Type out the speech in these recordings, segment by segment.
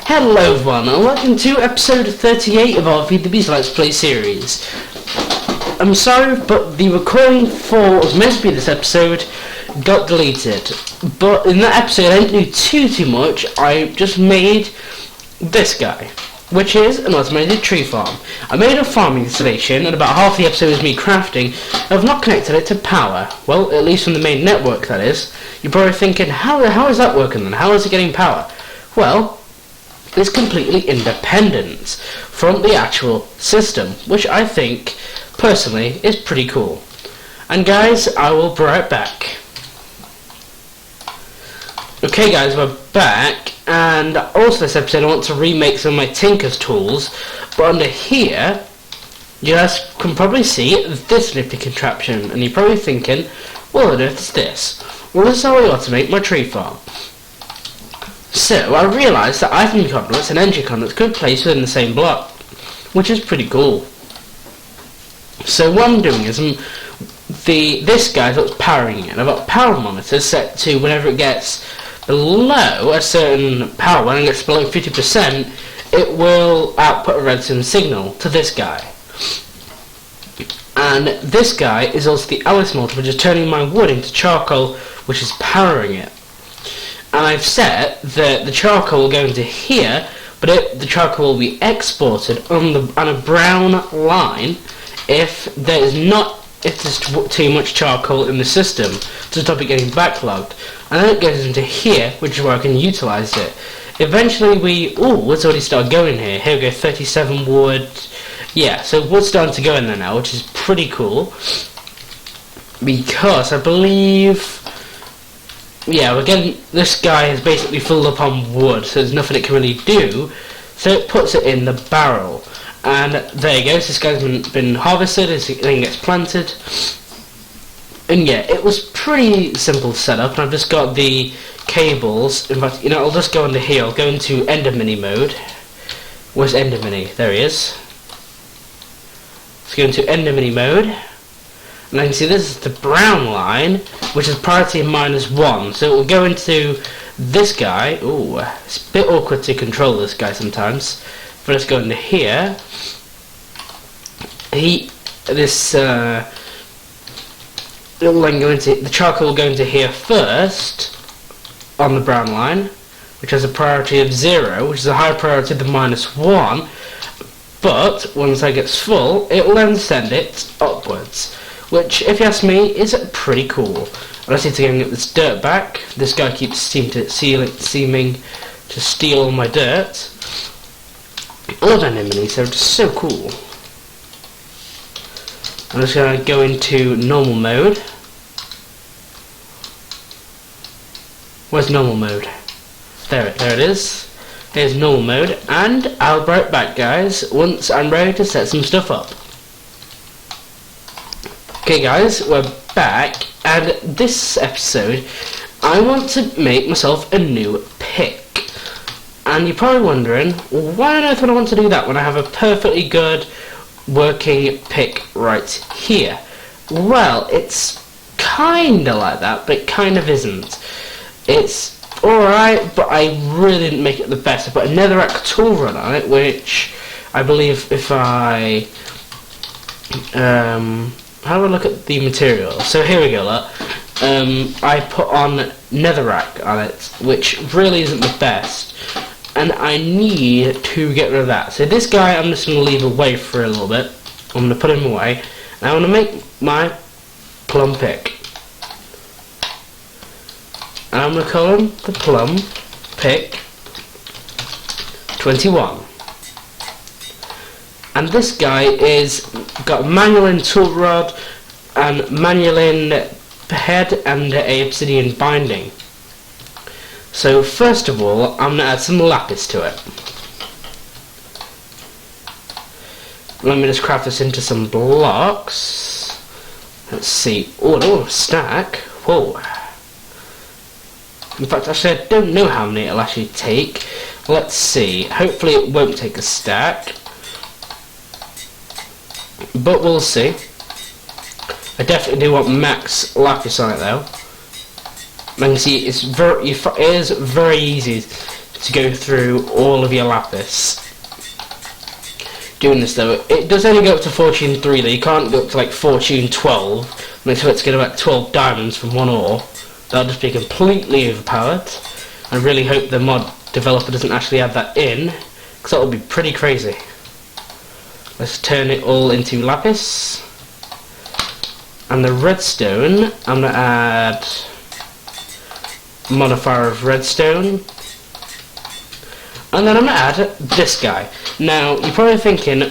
Hello everyone, and welcome to episode 38 of our Feed the Beast Let's Play series. I'm sorry, but the recording for what was meant to be this episode got deleted. But in that episode I didn't do too much. I just made this guy, which is an automated tree farm. I made a farming installation, and about half the episode is me crafting. I've not connected it to power. Well, at least from the main network, that is. You're probably thinking, how is that working then? How is it getting power? Well, it's completely independent from the actual system, which I think, personally, is pretty cool. And guys, I will be right back. Okay guys, we're back, and also this episode I want to remake some of my Tinker's tools, but under here, you guys can probably see this nifty contraption, and you're probably thinking, well, what on earth is this? Well, this is how I automate my tree farm. So, I realised that item conduits and engine conduits could be placed within the same block, which is pretty cool. So what I'm doing is, this guy's what's powering it, and I've got power monitors set to whenever it gets below a certain power, when it gets below 50%, it will output a redstone signal to this guy. And this guy is also the Alice motor, which is turning my wood into charcoal, which is powering it. And I've set that the charcoal will go into here, but the charcoal will be exported on a brown line if there's too much charcoal in the system to stop it getting backlogged. And then it goes into here, which is where I can utilise it. Eventually it's already started going here. Here we go, 37 wood. Yeah, so wood's starting to go in there now, which is pretty cool. Because I believe, yeah, again, this guy is basically filled up on wood, so there's nothing it can really do. So it puts it in the barrel. And there you go, so this guy's been harvested, it then gets planted. And yeah, it was pretty simple setup, and I've just got the cables. In fact, I'll just go into here, I'll go into Ender Mini mode. Where's Ender Mini? There he is. Let's go into Ender Mini mode. And I can see this is the brown line, which is priority -1. So it will go into this guy. Ooh, it's a bit awkward to control this guy sometimes. But let's go into here. It will then go into, the charcoal will go into here first, on the brown line, which has a priority of 0, which is a higher priority than -1. But once that gets full, it will then send it upwards, which, if you ask me, is pretty cool. I just need to go and get this dirt back. This guy keeps seeming to steal all my dirt. I love anemones, they're just so cool. I'm just going to go into normal mode. Where's normal mode? There it is. Here's normal mode, and I'll be right back, guys, once I'm ready to set some stuff up. Okay guys, we're back, and this episode I want to make myself a new pick. And you're probably wondering, why on earth would I want to do that when I have a perfectly good working pick right here? Well, it's kinda like that, but it kind of isn't. It's alright, but I really didn't make it the best. I put a netherrack tool run on it, which I believe if I have a look at the material. So here we go, look. I put on netherrack on it, which really isn't the best, and I need to get rid of that. So this guy I'm just going to leave away for a little bit. I'm going to put him away, and I'm going to make my plum pick. And I'm going to call him the Plum Pick 21. And this guy is got manual tool rod and manual head and a obsidian binding. So first of all, I'm going to add some lapis to it. Let me just craft this into some blocks. Let's see. Oh, a stack. Whoa. In fact, actually, I don't know how many it'll actually take. Let's see. Hopefully it won't take a stack, but we'll see. I definitely do want max lapis on it though. And you can see it is very easy to go through all of your lapis. Doing this though, it does only go up to Fortune 3 though, you can't go up to like Fortune 12, and expect to get about 12 diamonds from one ore. That'll just be completely overpowered. I really hope the mod developer doesn't actually add that in, because that would be pretty crazy. Let's turn it all into lapis. And the redstone, I'm going to add modifier of redstone. And then I'm going to add this guy. Now, you're probably thinking,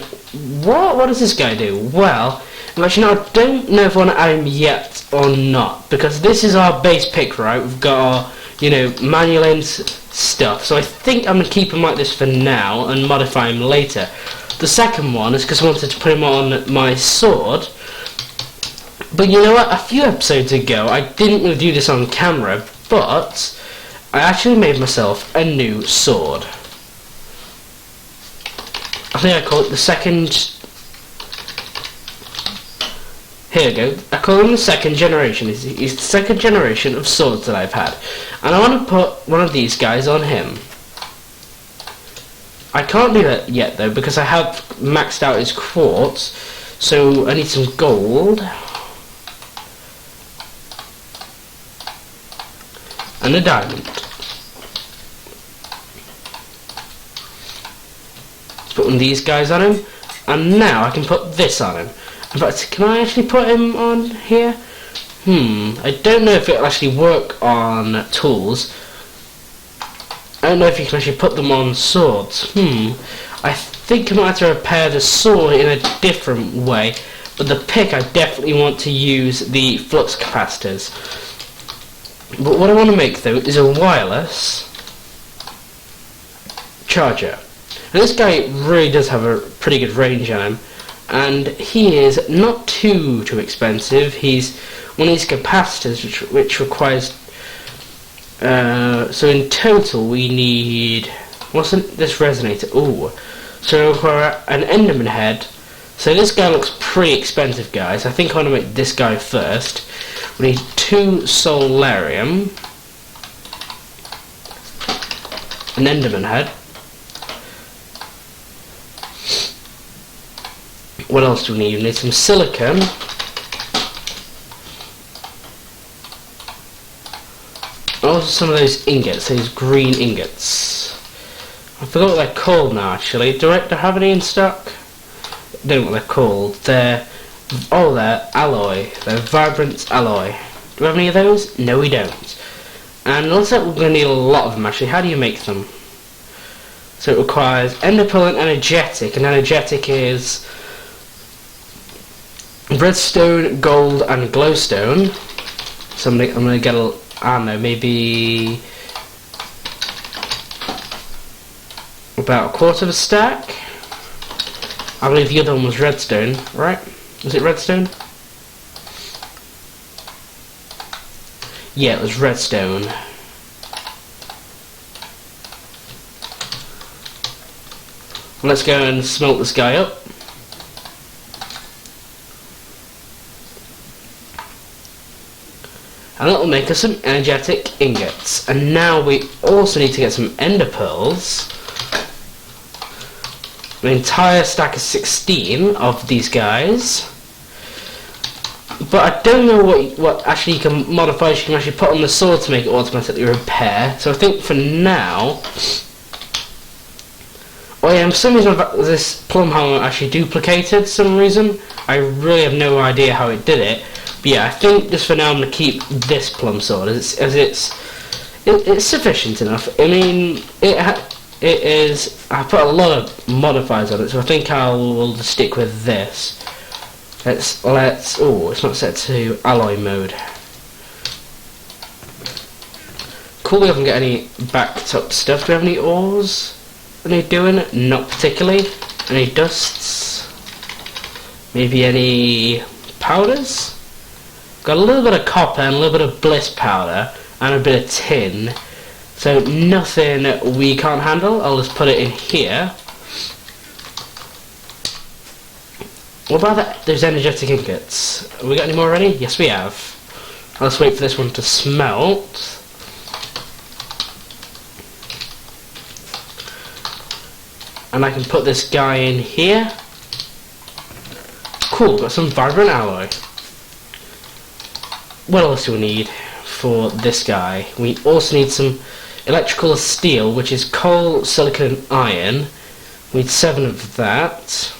what does this guy do? Well, actually, no, I don't know if I want to add him yet or not, because this is our base pick, right? We've got our, manual ends stuff. So I think I'm going to keep him like this for now and modify him later. The second one is because I wanted to put him on my sword. But you know what? A few episodes ago, I didn't really do this on camera, but I actually made myself a new sword. I think I call it the second... Here we go. I call him the second generation. He's the second generation of swords that I've had. And I want to put one of these guys on him. I can't do that yet though, because I have maxed out his quartz. So I need some gold. And a diamond. Let's put one of these guys on him. And now I can put this on him. In fact, can I actually put him on here? I don't know if it'll actually work on tools. I don't know if you can actually put them on swords. I think I might have to repair the sword in a different way. But the pick, I definitely want to use the flux capacitors. But what I want to make though is a wireless charger. And this guy really does have a pretty good range on him. And he is not too expensive. He's one of these capacitors which requires... so in total we need... What's this resonator? Ooh. So for an Enderman head... So this guy looks pretty expensive, guys. I think I want to make this guy first. We need 2 solarium. An Enderman head. What else do we need? We need some silicon. Also some of those ingots, those green ingots. I forgot what they're called now actually. Do I have any in stock? I don't know what they're called. They're alloy. They're vibrant alloy. Do we have any of those? No, we don't. And it looks like we're going to need a lot of them actually. How do you make them? So it requires ender pearl and energetic. And energetic is redstone, gold, and glowstone. So I'm gonna get I don't know, maybe about a quarter of a stack. I believe the other one was redstone, right? Was it redstone? Yeah, it was redstone. Let's go and smelt this guy up. And that'll make us some energetic ingots. And now we also need to get some ender pearls. An entire stack of 16 of these guys. But I don't know what actually you can modify. You can actually put on the sword to make it automatically repair. So I think for now... Oh yeah, for some reason this plumb hammer actually duplicated for some reason. I really have no idea how it did it. But yeah, I think just for now I'm going to keep this plumb sword as it's sufficient enough. I mean, it is... I put a lot of modifiers on it, so I think I will just stick with this. Let's... Oh, it's not set to alloy mode. Cool, we haven't got any backed up stuff. Do we have any ores? Any doing? Not particularly. Any dusts? Maybe any powders? Got a little bit of copper and a little bit of bliss powder and a bit of tin. So nothing we can't handle. I'll just put it in here. What about those energetic ingots? Have we got any more ready? Yes, we have. Let's wait for this one to smelt. And I can put this guy in here. Cool, got some vibrant alloy. What else do we need for this guy? We also need some electrical steel, which is coal, silicon, and iron. We need 7 of that.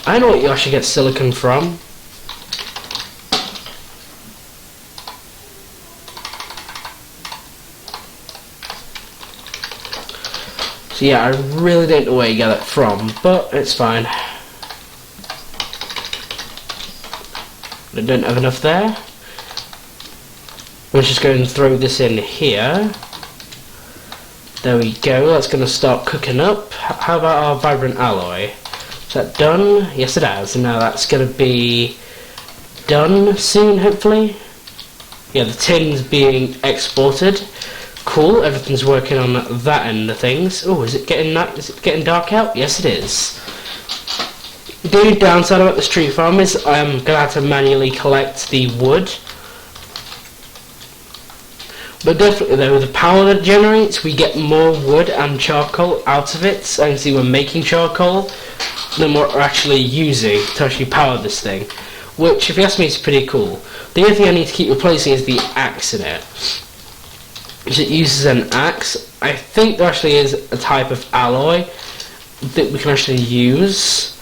I know what you actually get silicon from. So yeah, I really don't know where you get it from, but it's fine. I don't have enough there. We're just going to throw this in here. There we go, that's going to start cooking up. How about our vibrant alloy? Is that done? Yes it has. And now that's going to be done soon, hopefully. Yeah, the tin's being exported. Cool, everything's working on that end of things. Oh, is it getting dark out? Yes it is. The only downside about this tree farm is I'm going to have to manually collect the wood. But definitely though, the power that it generates, we get more wood and charcoal out of it. So I can see we're making charcoal than what we're actually using to actually power this thing. Which, if you ask me, is pretty cool. The only thing I need to keep replacing is the axe in it. Which it uses an axe. I think there actually is a type of alloy that we can actually use.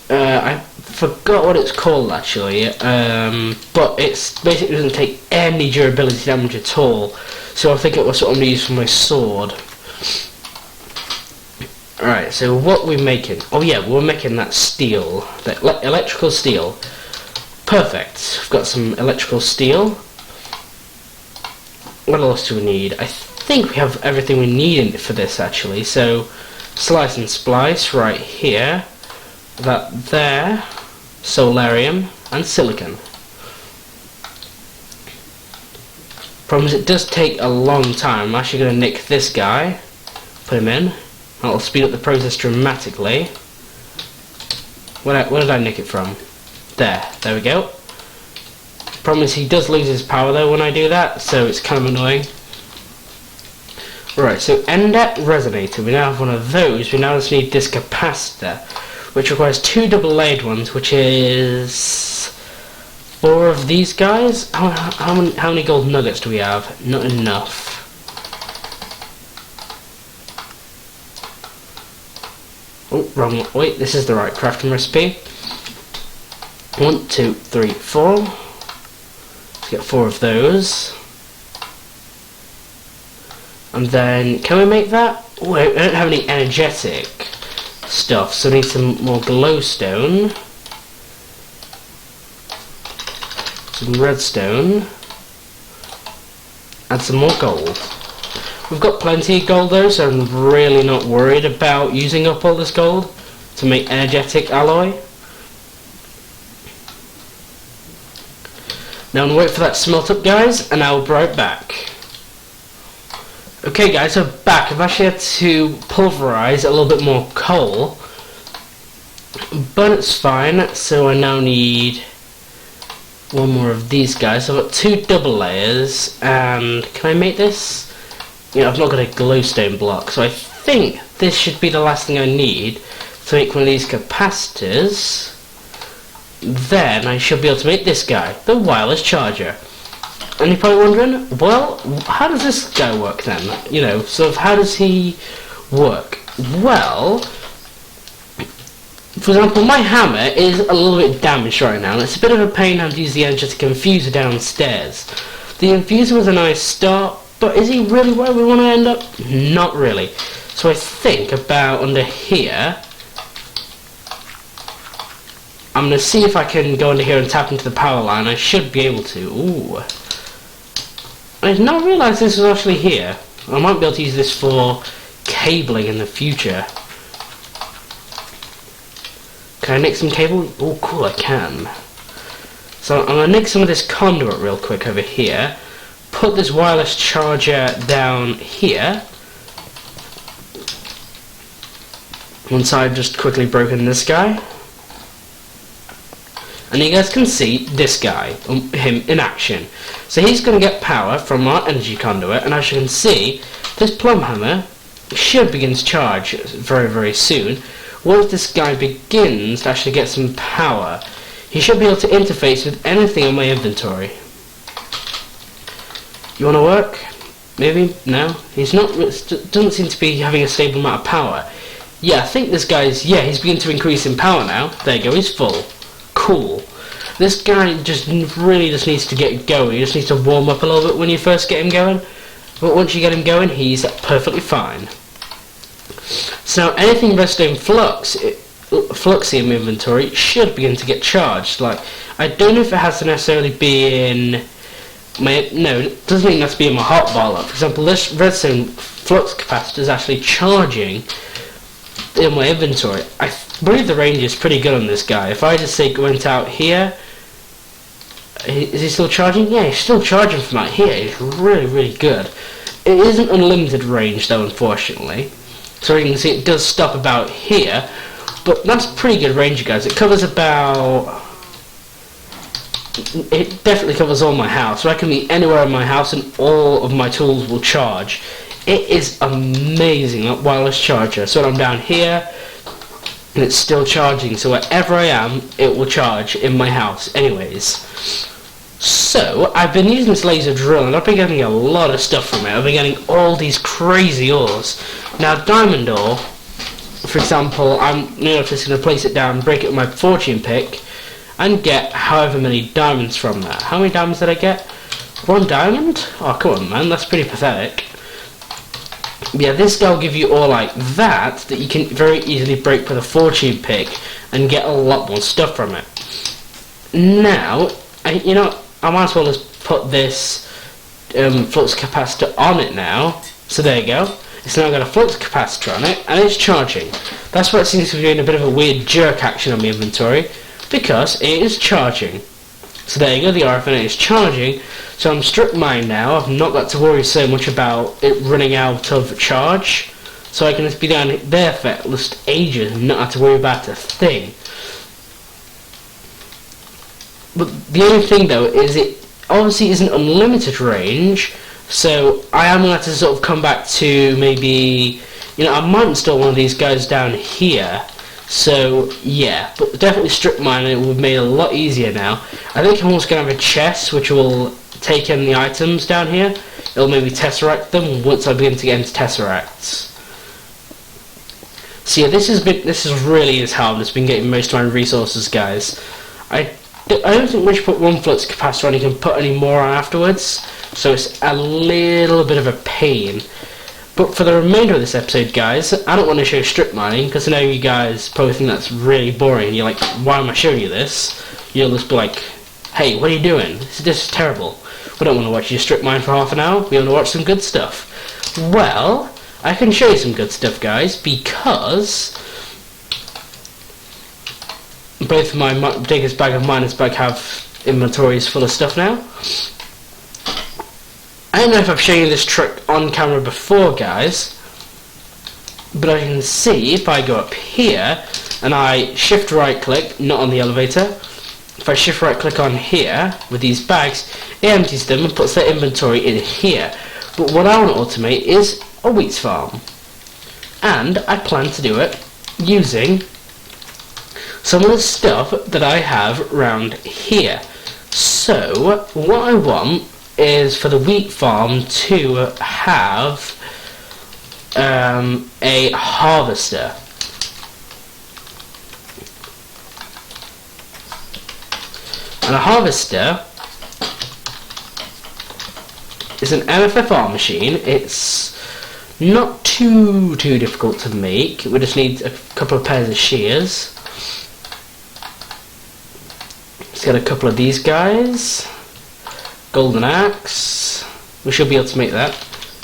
I forgot what it's called actually, but it's basically doesn't take any durability damage at all. So I think it was what I'm going to use for my sword. Alright, so what we're making? Oh yeah, we're making that steel, that electrical steel. Perfect. We've got some electrical steel. What else do we need? I think we have everything we need for this actually. So slice and splice right here. That there, solarium and silicon. Problem is it does take a long time. I'm actually going to nick this guy, put him in. That'll speed up the process dramatically. Where did I nick it from? There we go. Problem is he does lose his power though when I do that, so it's kind of annoying. Right, so NDAT resonator, we now have one of those. We now just need this capacitor, which requires 2 double-layered ones, which is 4 of these guys. How many gold nuggets do we have? Not enough. Oh, wrong. Wait, this is the right crafting recipe. 1, 2, 3, 4. Let's get 4 of those. And then, can we make that? Oh, I don't have any energetic stuff, so I need some more glowstone, some redstone, and some more gold. We've got plenty of gold though, so I'm really not worried about using up all this gold to make energetic alloy. Now I'm going to wait for that to smelt up, guys, and I'll be right back. Okay guys, so back. I've actually had to pulverize a little bit more coal, but it's fine. So I now need 1 more of these guys. So I've got 2 double layers, and can I make this? Yeah, I've not got a glowstone block, so I think this should be the last thing I need to make one of these capacitors. Then I should be able to make this guy, the wireless charger. And you're probably wondering, well, how does this guy work then? You know, sort of how does he work? Well, for example, my hammer is a little bit damaged right now, and it's a bit of a pain having to use the energetic infuser downstairs. The infuser was a nice start, but is he really where we want to end up? Not really. So I think about under here, I'm going to see if I can go under here and tap into the power line. I should be able to. Ooh. I did not realise this was actually here. I might be able to use this for cabling in the future. Can I nick some cable? Oh cool, I can. So I'm going to nick some of this conduit real quick over here. Put this wireless charger down here. Once I've just quickly broken this guy. And you guys can see this guy, him in action. So he's going to get power from our energy conduit, and as you can see, this plum hammer should begin to charge very, very soon. Once this guy begins to actually get some power, he should be able to interface with anything in my inventory. You want to work? Maybe? No? He's not, doesn't seem to be having a stable amount of power. Yeah, I think this guy's, yeah, he's beginning to increase in power now. There you go, he's full. Cool. This guy just really just needs to get going. He just needs to warm up a little bit when you first get him going. But once you get him going, he's perfectly fine. So anything resting in Fluxy in my inventory should begin to get charged. Like, I don't know if it has to necessarily be in my, no, it doesn't even have to be in my hotbar. For example, this redstone flux capacitor is actually charging in my inventory. I believe the range is pretty good on this guy. If I just say went out here, is he still charging? Yeah, he's still charging from out here. He's really, really good. It isn't unlimited range though, unfortunately. So you can see it does stop about here, but that's pretty good range, you guys. It covers about, it definitely covers all my house. So I can be anywhere in my house and all of my tools will charge. It is amazing, that wireless charger. So when I'm down here, and it's still charging, so wherever I am, it will charge in my house anyways. So, I've been using this laser drill, and I've been getting a lot of stuff from it. I've been getting all these crazy ores. Now, diamond ore, for example, I'm just going to place it down, break it with my fortune pick, and get however many diamonds from that. How many diamonds did I get? 1 diamond? Oh, come on, man, that's pretty pathetic. Yeah, this guy will give you all like that you can very easily break with a fortune pick and get a lot more stuff from it. Now, you know, I might as well just put this flux capacitor on it now. So there you go. It's now got a flux capacitor on it and it's charging. That's why it seems to be doing a bit of a weird jerk action on my inventory, because it is charging. So there you go, the RF is charging. So I'm strip mine now. I've not got to worry so much about it running out of charge. So I can just be down there for at least ages and not have to worry about a thing. But the only thing though is it obviously isn't unlimited range. So I am going to have to sort of come back to maybe, you know, I might install one of these guys down here. So yeah, but definitely strip mine, and it would have made it a lot easier now. I think I'm also going to have a chest which will take in the items down here. It'll maybe tesseract them once I begin to get into tesseracts. So yeah, this is really how I've just been getting most of my resources, guys. I don't think we should put 1 flux capacitor on, you can put any more on afterwards, so it's a little bit of a pain. But for the remainder of this episode, guys, I don't want to show strip mining, because I know you guys probably think that's really boring. You're like, why am I showing you this? You'll just be like, hey, what are you doing? This is terrible. We don't want to watch you strip mine for half an hour. We want to watch some good stuff. Well, I can show you some good stuff, guys, because both my biggest bag and minus bag have inventories full of stuff now. I don't know if I've shown you this trick on camera before, guys, but as you can see, if I go up here and I shift right click, not on the elevator, if I shift right click on here with these bags, it empties them and puts their inventory in here. But what I want to automate is a wheat farm, and I plan to do it using some of the stuff that I have around here. So what I want is for the wheat farm to have a harvester. And a harvester is an MFFR machine. It's not too difficult to make. We just need a couple of pairs of shears. Let's get a couple of these guys. Golden axe. We should be able to make that.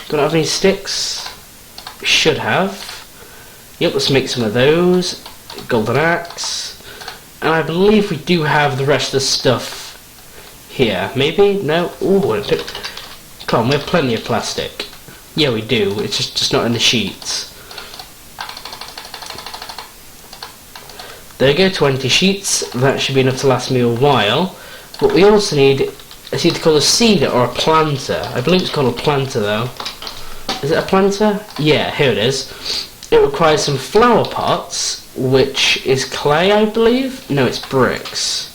Don't have any sticks. We should have. Yep, let's make some of those. Golden axe. And I believe we do have the rest of the stuff here. Maybe? No? Ooh, come on, we have plenty of plastic. Yeah, we do. It's just not in the sheets. There we go, 20 sheets. That should be enough to last me a while. But we also need, it's either called a seeder or a planter. I believe it's called a planter though. Is it a planter? Yeah, here it is. It requires some flower pots, which is clay, I believe. No, it's bricks.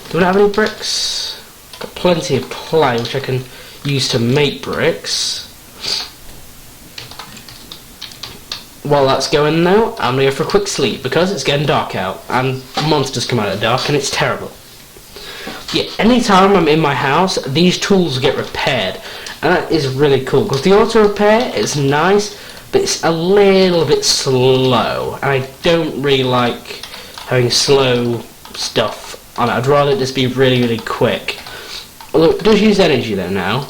Do we not have any bricks? Got plenty of clay, which I can use to make bricks. While that's going now, I'm going to go for a quick sleep because it's getting dark out and monsters come out at dark and it's terrible. Yeah, anytime I'm in my house, these tools get repaired and that is really cool because the auto repair is nice, but it's a little bit slow and I don't really like having slow stuff on it. I'd rather it just be really quick. Although it does use energy though now,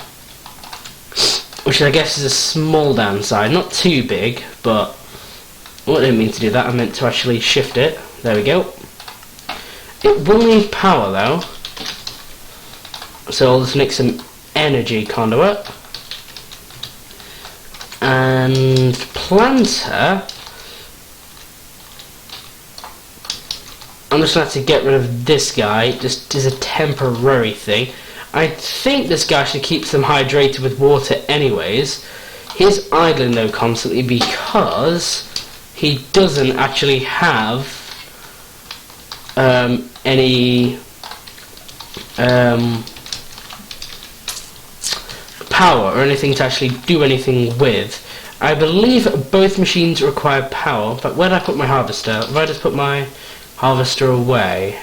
which I guess is a small downside, not too big, but I didn't mean to do that, I meant to actually shift it. There we go. It will need power though, so I'll just make some energy conduit. And planter, I'm just going to have to get rid of this guy, just as a temporary thing. I think this guy actually keeps them hydrated with water anyways. He's idling though constantly because he doesn't actually have any power or anything to actually do anything with. I believe both machines require power, but where did I put my harvester? Have I just put my harvester away?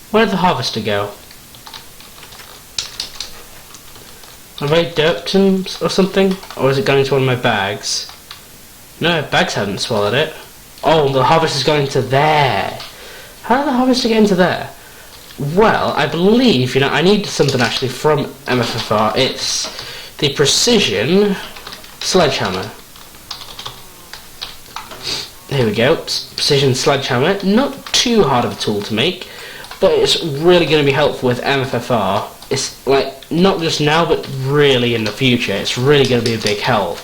Where did the harvester go? Have I doped him or something? Or is it going into one of my bags? No, bags haven't swallowed it. Oh, the harvester's going into there. How did the harvester get into there? Well, I believe, you know, I need something actually from MFFR. It's the precision sledgehammer. There we go, precision sledgehammer. Not too hard of a tool to make, but it's really going to be helpful with MFFR. It's like, not just now, but really in the future. It's really going to be a big help.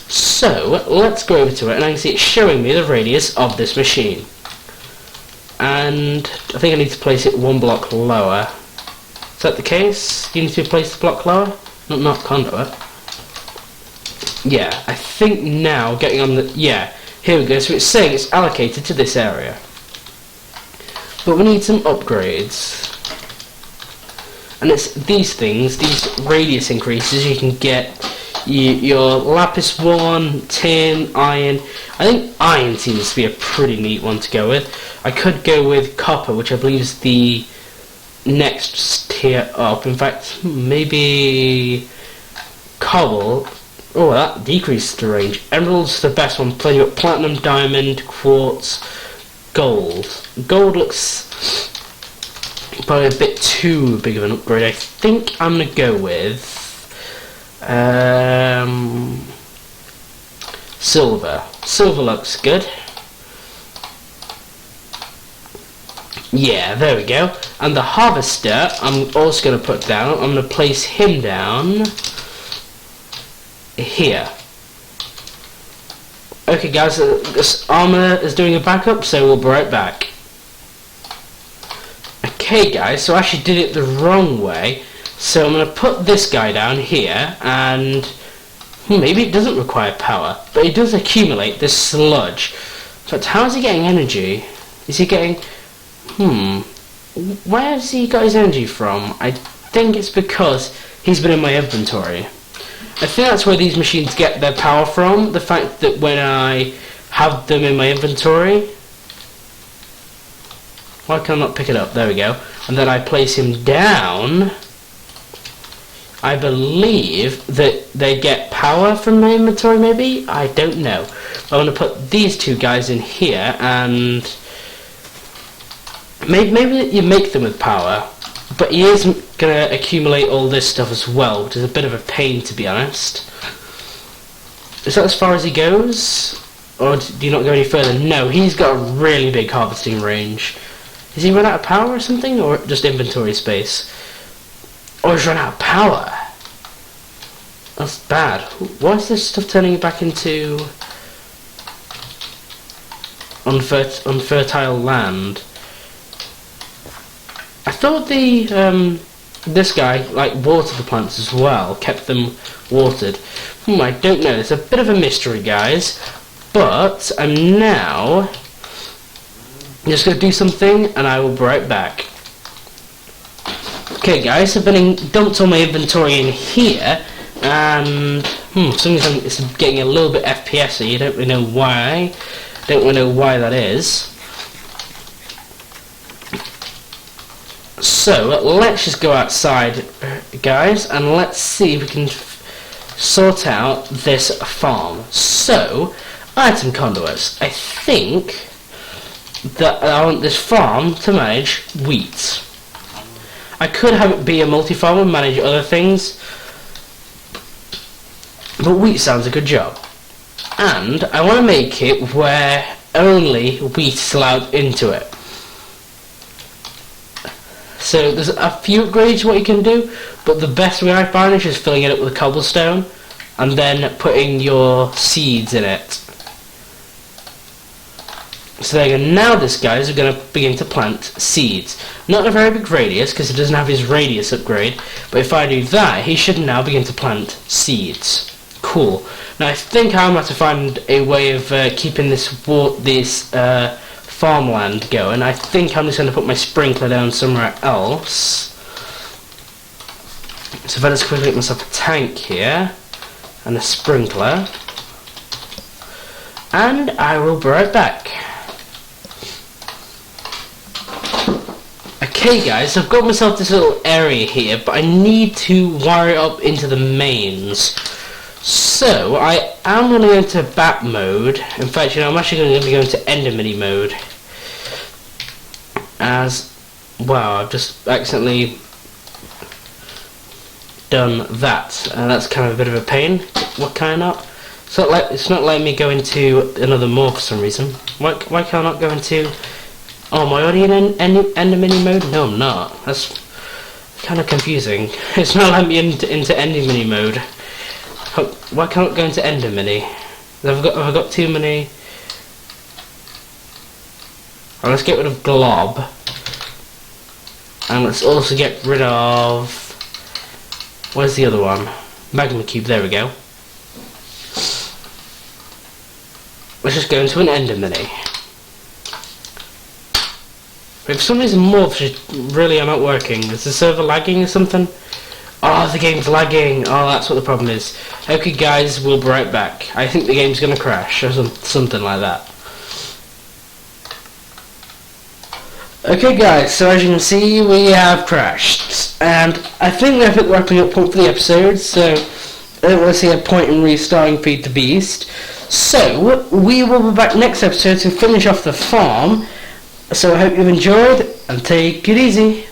So, let's go over to it, and I can see it's showing me the radius of this machine. And I think I need to place it one block lower. Is that the case? You need to place the block lower? Not conduit. Yeah, I think now, getting on the... Yeah, here we go. So it's saying it's allocated to this area. But we need some upgrades. And it's these things, these radius increases, you can get your lapis 1, tin, iron. I think iron seems to be a pretty neat one to go with. I could go with copper, which I believe is the next tier up. In fact, maybe cobble. Oh, that decreased the range. Emerald's the best one. Plenty of platinum, diamond, quartz, gold. Gold looks probably a bit too big of an upgrade. I think I'm going to go with silver. Silver looks good. Yeah, there we go. And the harvester, I'm also going to put down, I'm going to place him down here. Okay guys, this armor is doing a backup, so we'll be right back. Okay guys, so I actually did it the wrong way. So I'm going to put this guy down here, and maybe it doesn't require power, but it does accumulate this sludge. But how is he getting energy? Is he getting... Where has he got his energy from? I think it's because he's been in my inventory. I think that's where these machines get their power from. The fact that when I have them in my inventory... Why can I not pick it up? There we go. And then I place him down... I believe that they get power from my inventory, maybe? I don't know. I'm going to put these two guys in here, and maybe you make them with power, but he is going to accumulate all this stuff as well, which is a bit of a pain, to be honest. Is that as far as he goes? Or do you not go any further? No, he's got a really big harvesting range. Is he run out of power or something, or just inventory space? Or he's run out of power. That's bad. Why is this stuff turning back into... Oh, unfertile land. I thought this guy like watered the plants as well, kept them watered. I don't know. It's a bit of a mystery, guys. But I'm now just going to do something, and I will be right back. Okay, guys, I've dumped all my inventory in here, and for some reason it's getting a little bit FPS-y. You don't really know why. Don't really know why that is. So let's just go outside, guys, and let's see if we can sort out this farm. So I had some conduits. I think that I want this farm to manage wheat. I could have it be a multi-farm and manage other things, but wheat sounds a good job. And I want to make it where only wheat is allowed into it. So there's a few upgrades to what you can do, but the best way I find is just filling it up with cobblestone and then putting your seeds in it. So there you go. Now this guy is going to begin to plant seeds. Not a very big radius because he doesn't have his radius upgrade, but if I do that, he should now begin to plant seeds. Cool. Now I think I'm going to find a way of keeping this farmland going. I think I'm just going to put my sprinkler down somewhere else. So if I just quickly get myself a tank here and a sprinkler, and I will be right back. Okay guys, I've got myself this little area here, but I need to wire it up into the mains. So I am going to go into bat mode. In fact, I'm actually going to be going to Ender Mini mode. As wow, I've just accidentally done that, and that's kind of a bit of a pain. What can I not? It's not letting me go into another morph for some reason. Why can I not go into? Oh, am I already in Ender Mini mode? No, I'm not. That's kind of confusing. It's not letting me into Ender Mini mode. Why can't I go into Ender Mini? Have I got too many? Oh, let's get rid of Glob. And let's also get rid of... Where's the other one? Magma Cube, there we go. Let's just go into an Ender Mini. But for some reason morphs really are not working. Is the server lagging or something? Oh, the game's lagging. Oh, that's what the problem is. Okay guys, we'll be right back. I think the game's gonna crash or something like that. Okay guys, so as you can see, we have crashed. And I think they're at the wrapping up point for the episode, so I don't want to see a point in restarting Feed the Beast. So, we will be back next episode to finish off the farm. So I hope you've enjoyed, and take it easy.